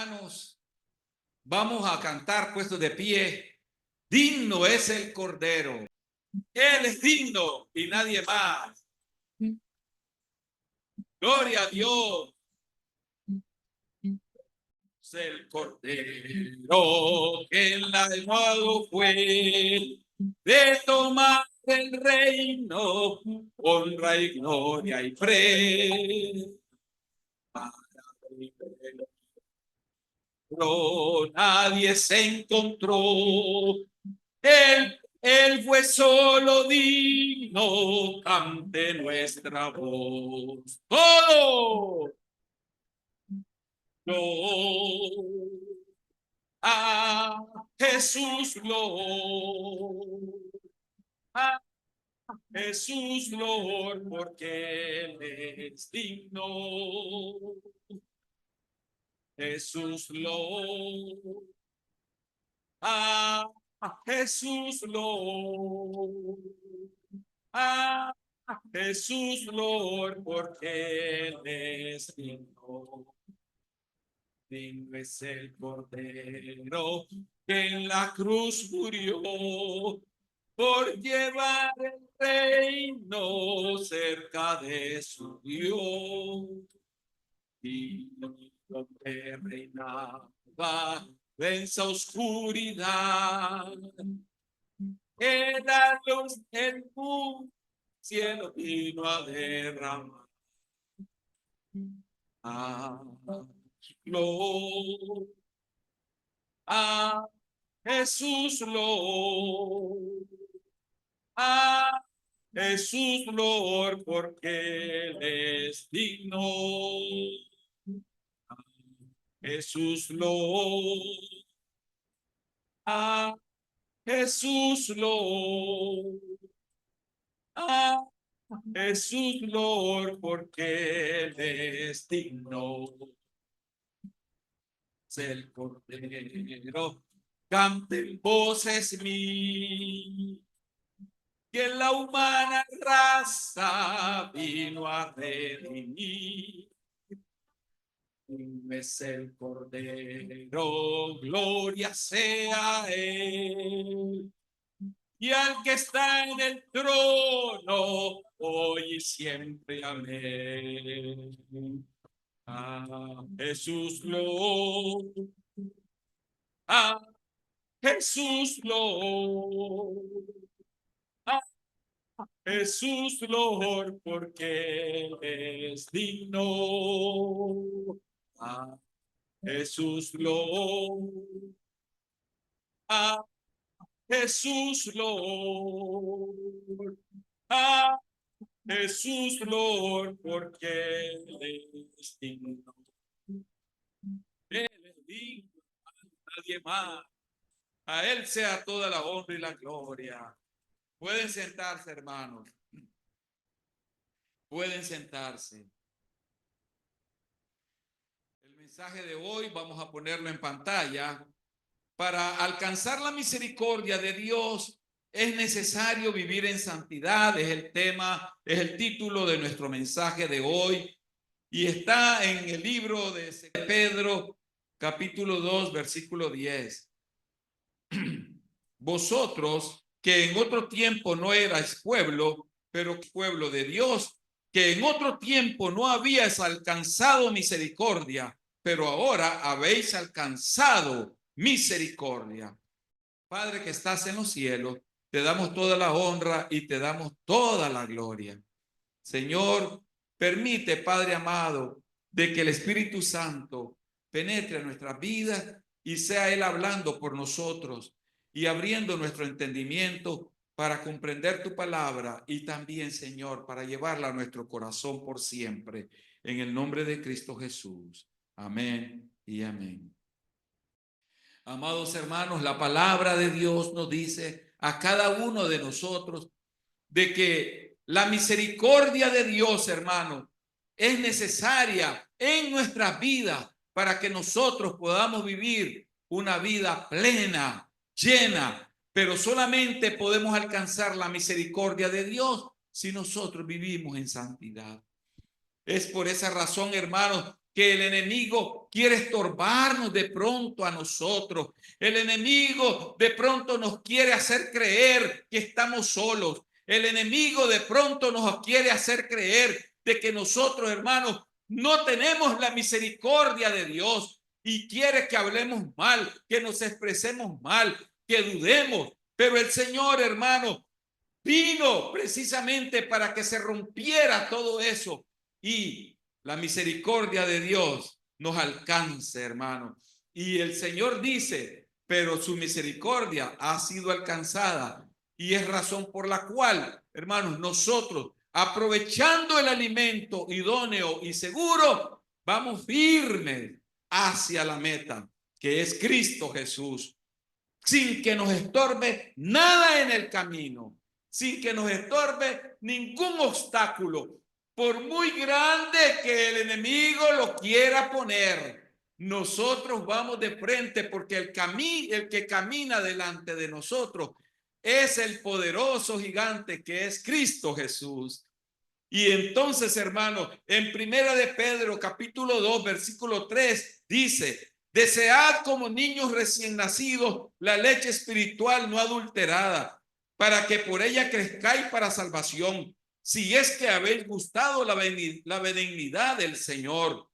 hermanos, vamos a cantar puestos de pie. Digno es el Cordero. Él es digno y nadie más. Gloria a Dios. Es el Cordero que en la almohada fue de tomar el reino, honra y gloria y fe. Pero nadie se encontró. Él fue solo digno, cante nuestra voz. Todo. A Jesús a Jesús porque Él es digno. Jesús a Jesús a Jesús porque Él es digno. Digno es el Cordero que en la cruz murió por llevar el reino cerca de su Dios. Y donde reinaba densa oscuridad, era luz el cielo vino a derramar. A Jesús a Jesús porque Él es digno. Jesús a Jesús a Jesús porque Él es digno. Es el Cordero, canten voces mí, que la humana raza vino a redimir. Es el Cordero, gloria sea a Él, y al que está en el trono, hoy y siempre, amén. A Jesús a Jesús a Jesús porque Él es digno. A Jesús a Jesús a Jesús porque Él es digno. Él es digno, nadie más. A Él sea toda la honra y la gloria. Pueden sentarse, hermanos. Pueden sentarse. El mensaje de hoy vamos a ponerlo en pantalla. Para alcanzar la misericordia de Dios es necesario vivir en santidad. Es el tema, es el título de nuestro mensaje de hoy. Y está en el libro de Pedro, capítulo 2, versículo 10. Vosotros que en otro tiempo no erais pueblo, pero pueblo de Dios, que en otro tiempo no habíais alcanzado misericordia, pero ahora habéis alcanzado misericordia. Padre que estás en los cielos, te damos toda la honra y te damos toda la gloria. Señor, permite, Padre amado, de que el Espíritu Santo penetre en nuestras vidas y sea Él hablando por nosotros y abriendo nuestro entendimiento para comprender tu palabra y también, Señor, para llevarla a nuestro corazón por siempre. En el nombre de Cristo Jesús. Amén y amén. Amados hermanos, la palabra de Dios nos dice a cada uno de nosotros de que la misericordia de Dios, hermano, es necesaria en nuestras vidas para que nosotros podamos vivir una vida plena, llena, pero solamente podemos alcanzar la misericordia de Dios si nosotros vivimos en santidad. Es por esa razón, hermanos, que el enemigo quiere estorbarnos de pronto a nosotros. El enemigo de pronto nos quiere hacer creer que estamos solos. El enemigo de pronto nos quiere hacer creer de que nosotros, hermanos, no tenemos la misericordia de Dios y quiere que hablemos mal, que nos expresemos mal, que dudemos. Pero el Señor, hermano, vino precisamente para que se rompiera todo eso y la misericordia de Dios nos alcance, hermano. Y el Señor dice, pero su misericordia ha sido alcanzada y es razón por la cual, hermanos, nosotros, aprovechando el alimento idóneo y seguro, vamos firmes hacia la meta, que es Cristo Jesús, sin que nos estorbe nada en el camino, sin que nos estorbe ningún obstáculo, por muy grande que el enemigo lo quiera poner. Nosotros vamos de frente porque el que camina delante de nosotros es el poderoso gigante que es Cristo Jesús. Y entonces, hermanos, en Primera de Pedro, capítulo 2, versículo 3, dice: desead como niños recién nacidos la leche espiritual no adulterada, para que por ella crezcáis para salvación, si es que habéis gustado la benignidad del Señor.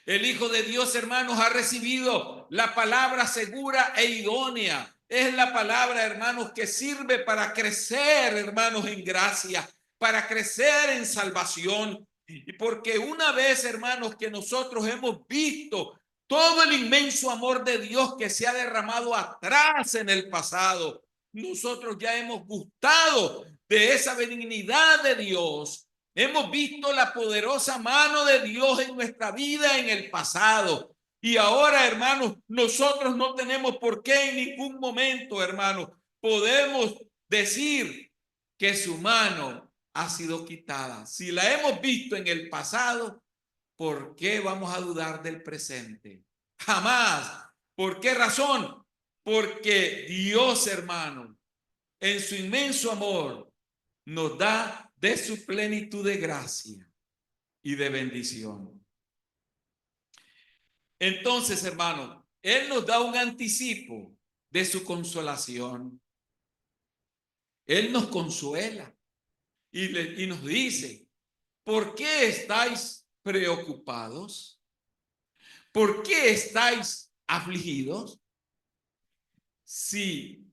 El Hijo de Dios, hermanos, ha recibido la palabra segura e idónea. Es la palabra, hermanos, que sirve para crecer, hermanos, en gracia, para crecer en salvación. Y porque una vez, hermanos, que nosotros hemos visto todo el inmenso amor de Dios que se ha derramado atrás en el pasado, nosotros ya hemos gustado de esa benignidad de Dios. Hemos visto la poderosa mano de Dios en nuestra vida en el pasado. Y ahora, hermanos, nosotros no tenemos por qué en ningún momento, hermanos, podemos decir que su mano ha sido quitada. Si la hemos visto en el pasado, ¿por qué vamos a dudar del presente? Jamás. ¿Por qué razón? Porque Dios, hermano, en su inmenso amor, nos da de su plenitud de gracia y de bendición. Entonces, hermano, Él nos da un anticipo de su consolación. Él nos consuela y nos dice: ¿por qué estáis preocupados? ¿Por qué estáis afligidos? Si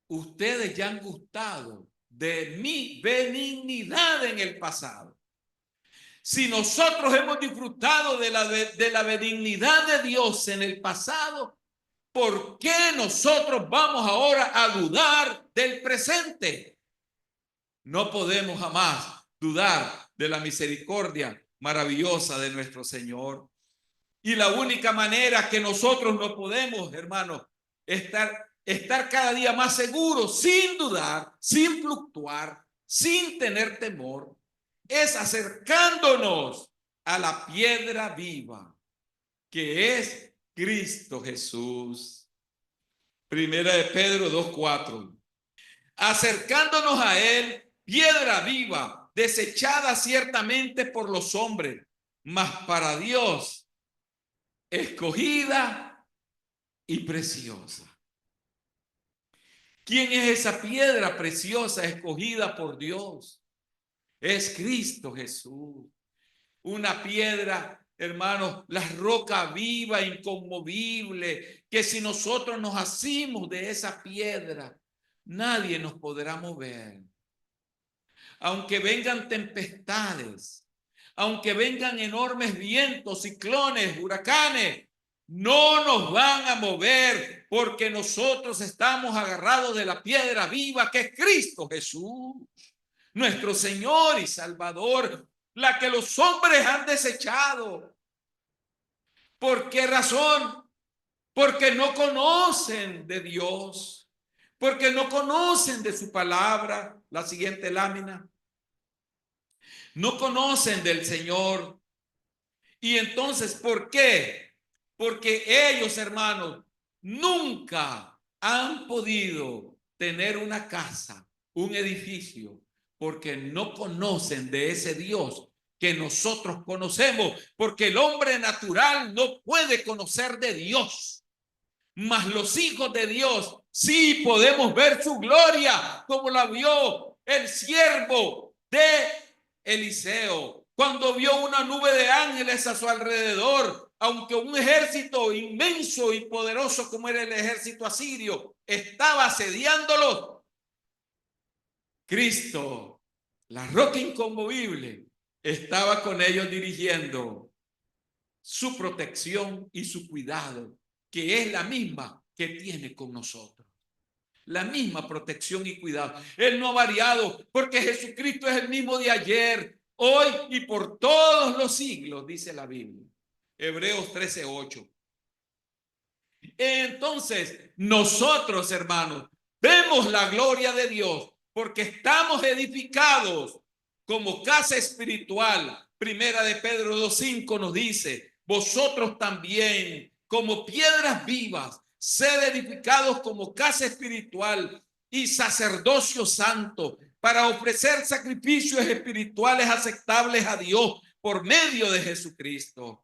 ustedes ya han gustado de mi benignidad en el pasado, si nosotros hemos disfrutado de la benignidad de Dios en el pasado, ¿por qué nosotros vamos ahora a dudar del presente? No podemos jamás dudar de la misericordia maravillosa de nuestro Señor. Y la única manera que nosotros no podemos, hermanos, estar cada día más seguros, sin dudar, sin fluctuar, sin tener temor, es acercándonos a la piedra viva, que es Cristo Jesús. Primera de Pedro 2:4. Acercándonos a Él, piedra viva, desechada ciertamente por los hombres, mas para Dios escogida y preciosa. ¿Quién es esa piedra preciosa escogida por Dios? Es Cristo Jesús. Una piedra, hermanos, la roca viva, inconmovible, que si nosotros nos asimos de esa piedra, nadie nos podrá mover. Aunque vengan tempestades, aunque vengan enormes vientos, ciclones, huracanes, no nos van a mover, porque nosotros estamos agarrados de la piedra viva que es Cristo Jesús, nuestro Señor y Salvador, la que los hombres han desechado. ¿Por qué razón? Porque no conocen de Dios, porque no conocen de su palabra. La siguiente lámina. No conocen del Señor. Y entonces, ¿por qué? Porque ellos, hermanos, nunca han podido tener una casa, un edificio, porque no conocen de ese Dios que nosotros conocemos, porque el hombre natural no puede conocer de Dios. Mas los hijos de Dios sí podemos ver su gloria, como la vio el siervo de Eliseo, cuando vio una nube de ángeles a su alrededor, aunque un ejército inmenso y poderoso como era el ejército asirio estaba asediándolos. Cristo, la roca inconmovible, estaba con ellos dirigiendo su protección y su cuidado, que es la misma que tiene con nosotros. La misma protección y cuidado. Él no ha variado, porque Jesucristo es el mismo de ayer, hoy y por todos los siglos, dice la Biblia. Hebreos 13:8. Entonces, nosotros, hermanos, vemos la gloria de Dios porque estamos edificados como casa espiritual. Primera de Pedro 2:5 nos dice: vosotros también, como piedras vivas, sed edificados como casa espiritual y sacerdocio santo, para ofrecer sacrificios espirituales aceptables a Dios por medio de Jesucristo.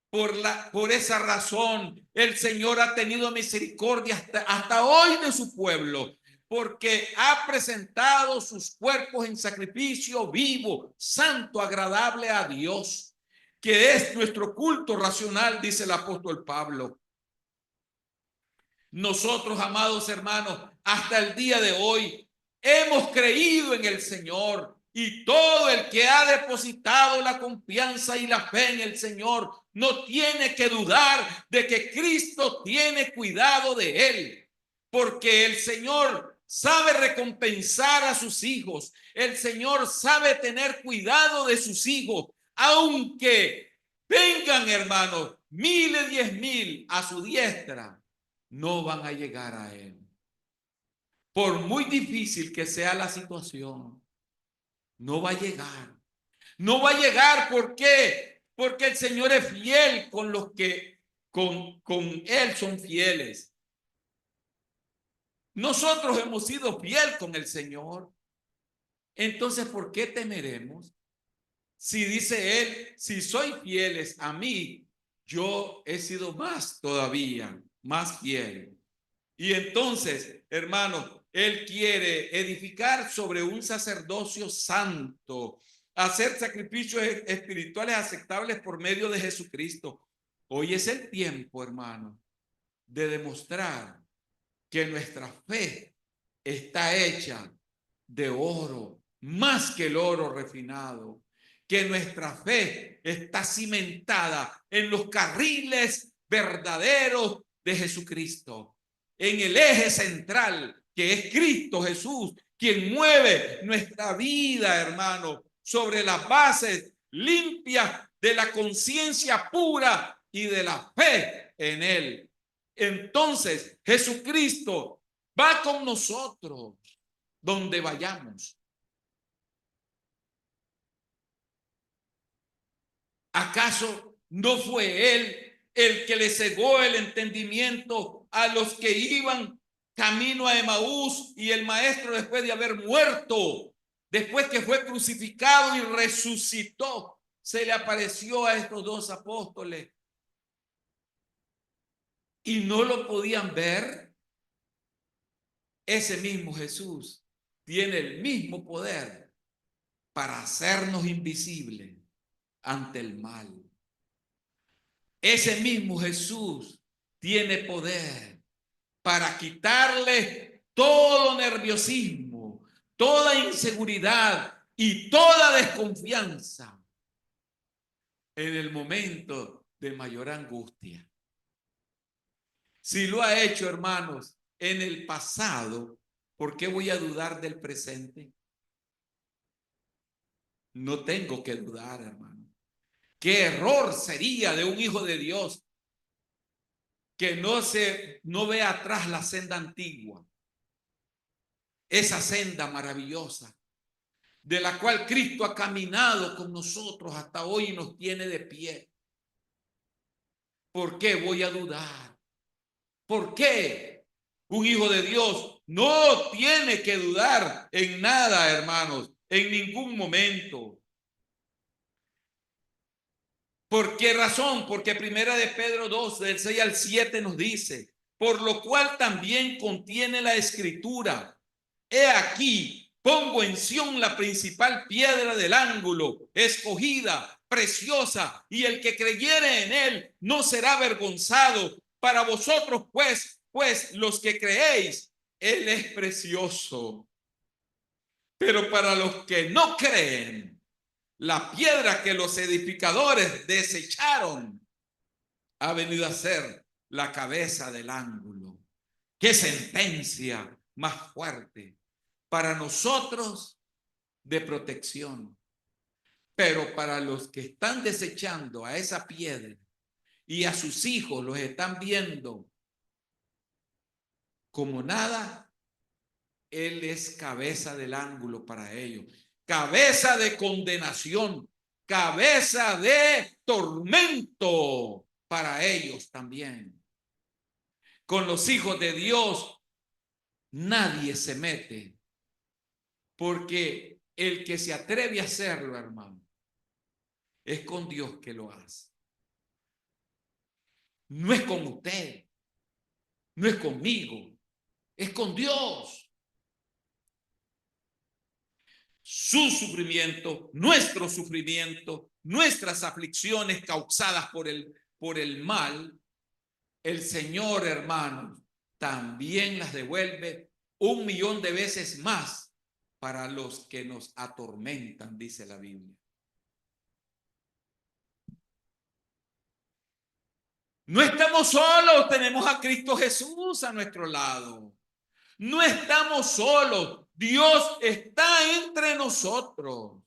Por esa razón, el Señor ha tenido misericordia hasta hoy de su pueblo, porque ha presentado sus cuerpos en sacrificio vivo, santo, agradable a Dios, que es nuestro culto racional, dice el apóstol Pablo. Nosotros, amados hermanos, hasta el día de hoy hemos creído en el Señor, y todo el que ha depositado la confianza y la fe en el Señor no tiene que dudar de que Cristo tiene cuidado de él, porque el Señor sabe recompensar a sus hijos. El Señor sabe tener cuidado de sus hijos, aunque vengan, hermanos, 1000 y 10,000 a su diestra, no van a llegar a él. Por muy difícil que sea la situación, no va a llegar. No va a llegar. ¿Por qué? Porque el Señor es fiel con los que con él son fieles. Nosotros hemos sido fiel con el Señor. Entonces, ¿por qué temeremos? Si dice él, si sois fieles a mí, yo he sido más todavía, más fiel. Y entonces, hermanos, él quiere edificar sobre un sacerdocio santo, hacer sacrificios espirituales aceptables por medio de Jesucristo. Hoy es el tiempo, hermano, de demostrar que nuestra fe está hecha de oro, más que el oro refinado, que nuestra fe está cimentada en los carriles verdaderos de Jesucristo, en el eje central que es Cristo Jesús, quien mueve nuestra vida, hermano, sobre las bases limpias de la conciencia pura y de la fe en él. Entonces, Jesucristo va con nosotros donde vayamos. ¿Acaso no fue él el que le cegó el entendimiento a los que iban camino a Emaús, y el maestro, después de haber muerto, después que fue crucificado y resucitó, se le apareció a estos dos apóstoles y no lo podían ver? Ese mismo Jesús tiene el mismo poder para hacernos invisibles ante el mal. Ese mismo Jesús tiene poder para quitarle todo nerviosismo, toda inseguridad y toda desconfianza en el momento de mayor angustia. Si lo ha hecho, hermanos, en el pasado, ¿por qué voy a dudar del presente? No tengo que dudar, hermano. Qué error sería de un hijo de Dios que no vea atrás la senda antigua, esa senda maravillosa de la cual Cristo ha caminado con nosotros hasta hoy y nos tiene de pie. ¿Por qué voy a dudar? ¿Por qué? Un hijo de Dios no tiene que dudar en nada, hermanos, en ningún momento. ¿Por qué razón? Porque primera de Pedro 2, del 6 al 7 nos dice, por lo cual también contiene la escritura. He aquí, pongo en Sión la principal piedra del ángulo, escogida, preciosa, y el que creyere en él no será avergonzado. Para vosotros, pues los que creéis, él es precioso. Pero para los que no creen, la piedra que los edificadores desecharon ha venido a ser la cabeza del ángulo. ¡Qué sentencia más fuerte! Para nosotros de protección, pero para los que están desechando a esa piedra y a sus hijos los están viendo como nada, él es cabeza del ángulo para ellos, cabeza de condenación, cabeza de tormento para ellos también. Con los hijos de Dios nadie se mete, porque el que se atreve a hacerlo, hermano, es con Dios que lo hace. No es con usted, no es conmigo, es con Dios. Su sufrimiento, nuestro sufrimiento, nuestras aflicciones causadas por el mal, el Señor, hermanos, también las devuelve 1.000.000 de veces más para los que nos atormentan, dice la Biblia. No estamos solos, tenemos a Cristo Jesús a nuestro lado. No estamos solos, Dios está entre nosotros.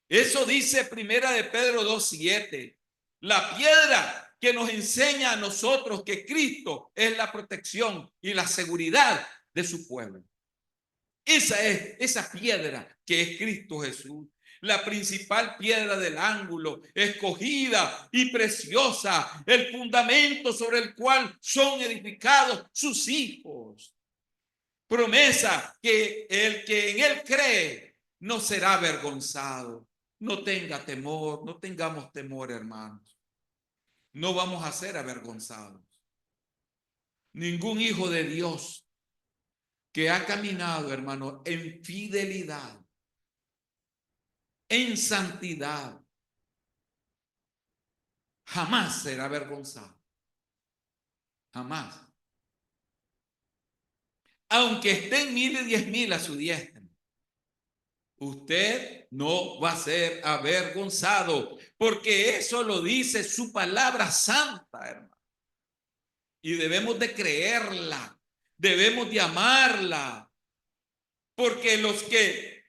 Eso dice primera de Pedro 2:7. La piedra que nos enseña a nosotros que Cristo es la protección y la seguridad de su pueblo. Esa es esa piedra que es Cristo Jesús. La principal piedra del ángulo, escogida y preciosa, el fundamento sobre el cual son edificados sus hijos. Promesa que el que en él cree no será avergonzado. No tenga temor, no tengamos temor, hermanos. No vamos a ser avergonzados. Ningún hijo de Dios que ha caminado, hermano, en fidelidad, en santidad, jamás será avergonzado. Jamás. Aunque estén 1.000 y 10.000 a su diestra, usted no va a ser avergonzado, porque eso lo dice su palabra santa, hermano. Y debemos de creerla, debemos de amarla, porque los que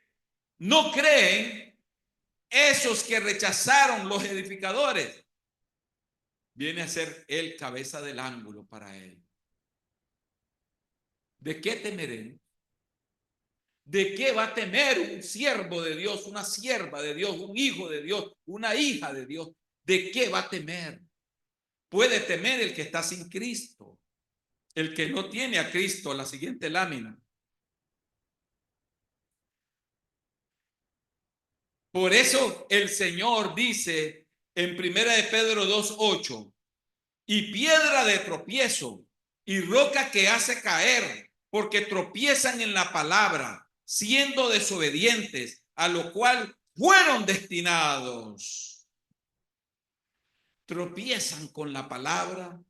no creen, esos que rechazaron los edificadores, viene a ser el cabeza del ángulo para él. ¿De qué temeremos? ¿De qué va a temer un siervo de Dios, una sierva de Dios, un hijo de Dios, una hija de Dios? ¿De qué va a temer? Puede temer el que está sin Cristo, el que no tiene a Cristo. La siguiente lámina. Por eso el Señor dice en primera de Pedro 2:8, y piedra de tropiezo y roca que hace caer, porque tropiezan en la palabra, siendo desobedientes, a lo cual fueron destinados. Tropiezan con la palabra.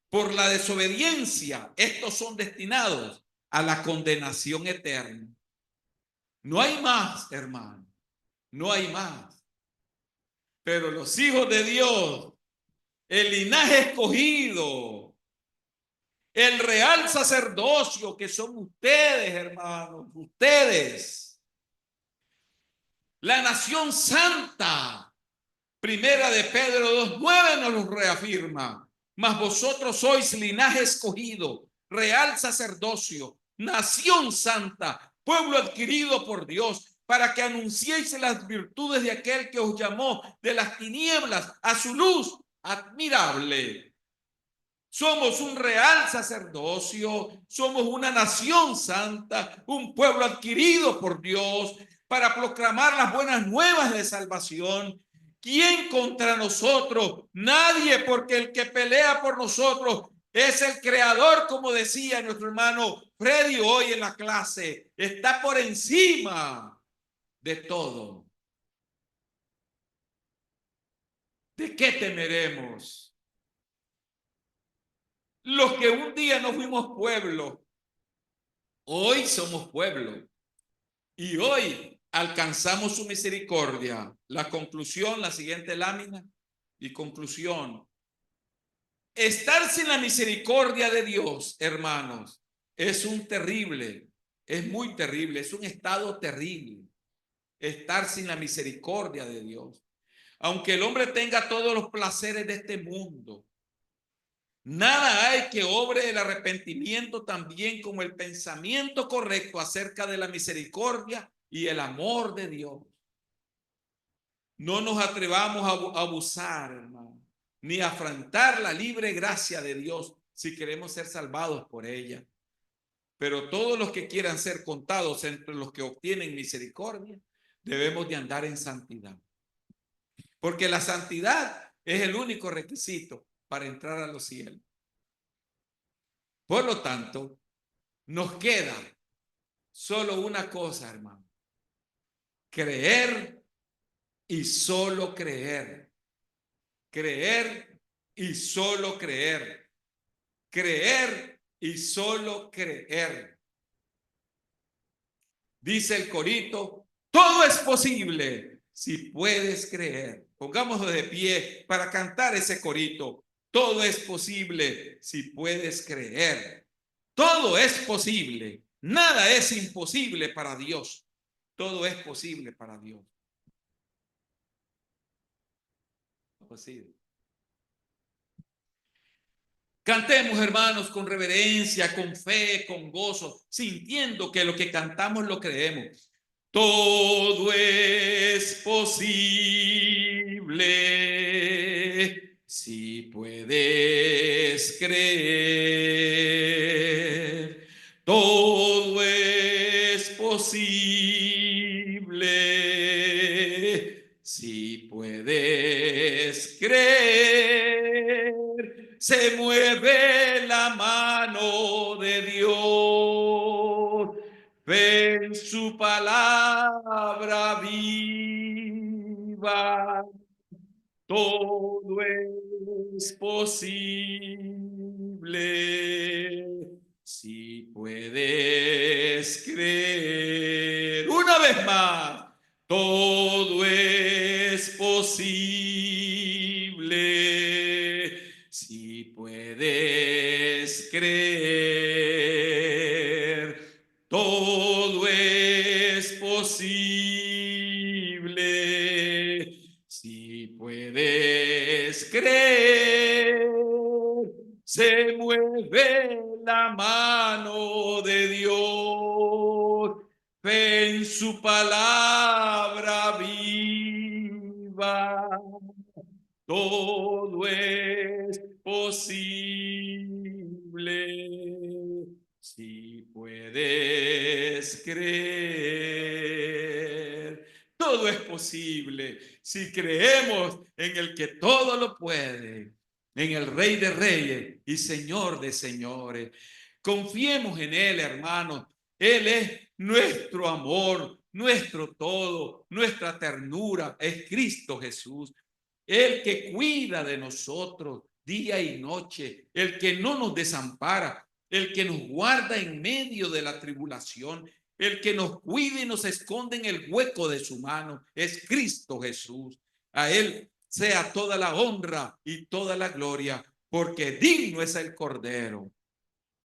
Por la desobediencia, estos son destinados a la condenación eterna. No hay más, hermano. No hay más. Pero los hijos de Dios, el linaje escogido, el real sacerdocio que son ustedes, hermanos, ustedes, la nación santa, primera de Pedro 2:9 nos lo reafirma. Mas vosotros sois linaje escogido, real sacerdocio, nación santa, pueblo adquirido por Dios, para que anunciéis las virtudes de aquel que os llamó de las tinieblas a su luz admirable. Somos un real sacerdocio, somos una nación santa, un pueblo adquirido por Dios para proclamar las buenas nuevas de salvación, ¿Quién contra nosotros? Nadie, porque el que pelea por nosotros es el Creador, como decía nuestro hermano Freddy hoy en la clase. Está por encima de todo. ¿De qué temeremos? Los que un día no fuimos pueblo, hoy somos pueblo. Y hoy alcanzamos su misericordia. La conclusión, la siguiente lámina y conclusión. Estar sin la misericordia de Dios, hermanos, es muy terrible, es un estado terrible. Estar sin la misericordia de Dios. Aunque el hombre tenga todos los placeres de este mundo, nada hay que obre el arrepentimiento también como el pensamiento correcto acerca de la misericordia y el amor de Dios. No nos atrevamos a abusar, hermano, ni a afrontar la libre gracia de Dios si queremos ser salvados por ella. Pero todos los que quieran ser contados entre los que obtienen misericordia, debemos de andar en santidad. Porque la santidad es el único requisito para entrar a los cielos. Por lo tanto, nos queda solo una cosa, hermano. Creer y solo creer. Creer y solo creer. Creer y solo creer. Dice el corito, todo es posible si puedes creer. Pongámonos de pie para cantar ese corito. Todo es posible si puedes creer. Todo es posible. Nada es imposible para Dios. Todo es posible para Dios. Posible. Cantemos, hermanos, con reverencia, con fe, con gozo, sintiendo que lo que cantamos lo creemos. Todo es posible si puedes creer. Todo es posible si puedes creer. Se mueve la mano de Dios. Ven su palabra viva. Todo es posible si puedes creer. Una vez más, todo es posible si puedes creer. Todo es posible si puedes creer. Se mueve la mano de Dios. En su palabra viva. Todo es posible si puedes creer. Todo es posible si creemos en el que todo lo puede, en el Rey de Reyes y Señor de Señores. Confiemos en Él, hermanos. Él es nuestro amor, nuestro todo, nuestra ternura. Es Cristo Jesús. El que cuida de nosotros día y noche, el que no nos desampara, el que nos guarda en medio de la tribulación, el que nos cuida y nos esconde en el hueco de su mano, es Cristo Jesús. A Él sea toda la honra y toda la gloria, porque digno es el Cordero.